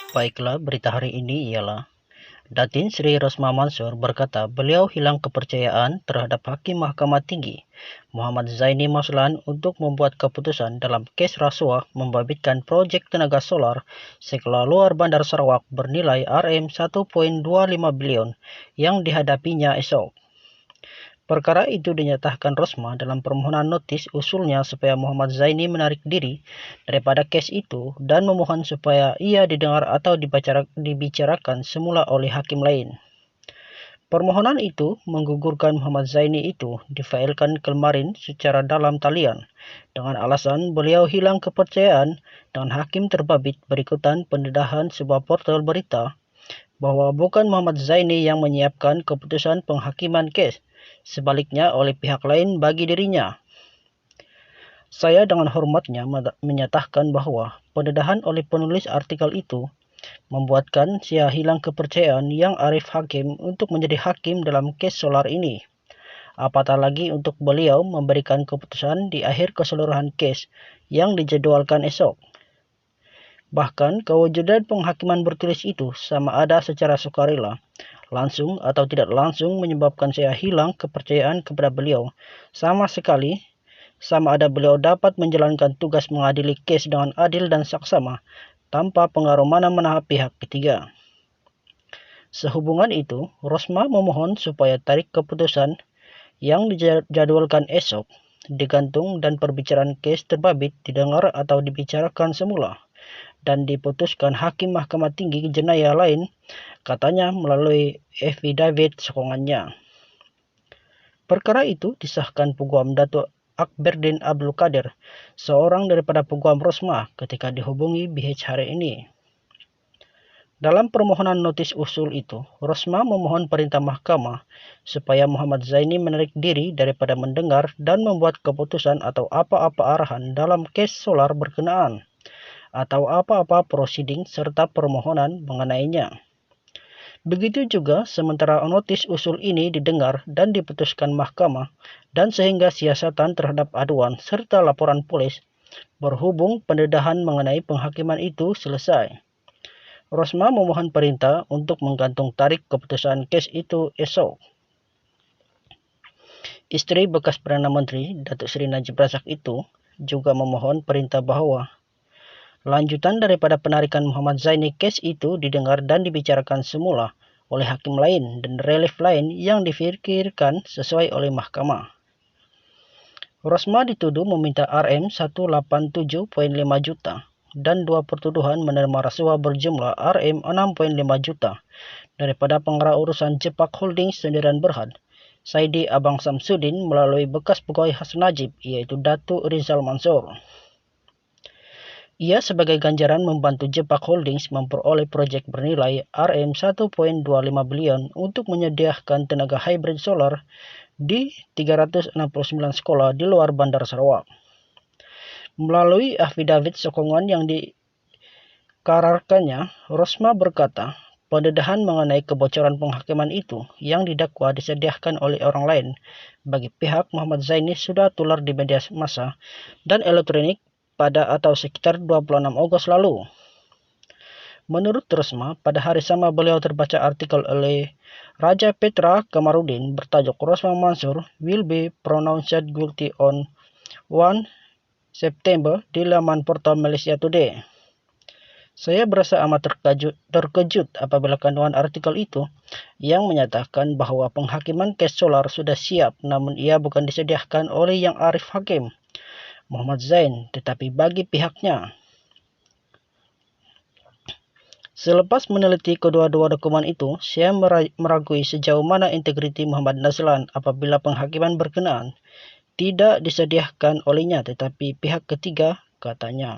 Baiklah, berita hari ini ialah Datin Sri Rosma Mansur berkata beliau hilang kepercayaan terhadap Hakim Mahkamah Tinggi Muhammad Zaini Maslan untuk membuat keputusan dalam kes rasuah membabitkan proyek tenaga solar skala luar Bandar Sarawak bernilai Rm1.25 bilion yang dihadapinya esok. Perkara itu dinyatakan Rosma dalam permohonan notis usulnya supaya Muhammad Zaini menarik diri daripada kes itu dan memohon supaya ia didengar atau dibicarakan semula oleh hakim lain. Permohonan itu menggugurkan Muhammad Zaini itu difailkan kemarin secara dalam talian dengan alasan beliau hilang kepercayaan dengan hakim terbabit berikutan pendedahan sebuah portal berita bahwa bukan Muhammad Zaini yang menyiapkan keputusan penghakiman kes, sebaliknya oleh pihak lain bagi dirinya. Saya dengan hormatnya menyatakan bahwa pendedahan oleh penulis artikel itu membuatkan saya hilang kepercayaan yang Arif Hakim untuk menjadi hakim dalam kes solar ini. Apatah lagi untuk beliau memberikan keputusan di akhir keseluruhan kes yang dijadwalkan esok. Bahkan kewujudan penghakiman bertulis itu sama ada secara sukarela, langsung atau tidak langsung menyebabkan saya hilang kepercayaan kepada beliau. Sama ada beliau dapat menjalankan tugas mengadili kes dengan adil dan saksama, tanpa pengaruh mana-mana pihak ketiga. Sehubungan itu, Rosma memohon supaya tarik keputusan yang dijadwalkan esok digantung dan perbicaraan kes terbabit didengar atau dibicarakan semula dan diputuskan Hakim Mahkamah Tinggi jenayah lain, katanya melalui affidavit sokongannya. Perkara itu disahkan Peguam Datuk Akberdin Abdul Kadir, seorang daripada Peguam Rosma ketika dihubungi BH hari ini. Dalam permohonan notis usul itu, Rosma memohon perintah mahkamah supaya Muhammad Zaini menarik diri daripada mendengar dan membuat keputusan atau apa-apa arahan dalam kes solar berkenaan, atau apa-apa prosiding serta permohonan mengenainya. Begitu juga sementara notis usul ini didengar dan diputuskan mahkamah dan sehingga siasatan terhadap aduan serta laporan polis berhubung pendedahan mengenai penghakiman itu selesai. Rosma memohon perintah untuk menggantung tarik keputusan kes itu esok. Istri bekas Perdana Menteri Datuk Seri Najib Razak itu juga memohon perintah bahwa lanjutan daripada penarikan Muhammad Zaini kes itu didengar dan dibicarakan semula oleh hakim lain dan relief lain yang difikirkan sesuai oleh mahkamah. Rosma dituduh meminta Rm187.5 juta dan dua pertuduhan menerima rasuah berjumlah Rm6.5 juta daripada pengarah urusan Jepak Holdings Sendirian Berhad, Saidi Abang Samsudin melalui bekas pegawai Hasan Najib iaitu Datuk Rizal Mansur. Ia sebagai ganjaran membantu Jepak Holdings memperoleh proyek bernilai Rm1.25 bilion untuk menyediakan tenaga hybrid solar di 369 sekolah di luar Bandar Sarawak. Melalui affidavit sokongan yang dikararkannya, Rosma berkata, pendedahan mengenai kebocoran penghakiman itu yang didakwa disediakan oleh orang lain bagi pihak Muhammad Zaini sudah tular di media massa dan elektronik pada atau sekitar 26 Ogos lalu. Menurut Rosma, pada hari sama beliau terbaca artikel oleh Raja Petra Kamarudin bertajuk Rosma Mansur will be pronounced guilty on 1 September di laman portal Malaysia Today. Saya berasa amat terkejut apabila kandungan artikel itu yang menyatakan bahwa penghakiman kes solar sudah siap namun ia bukan disediakan oleh Yang Arif Hakim, Muhammad Zain, tetapi bagi pihaknya. Selepas meneliti kedua-dua dokumen itu, saya meragui sejauh mana integriti Muhammad Nazlan apabila penghakiman berkenaan tidak disediakan olehnya tetapi pihak ketiga, katanya.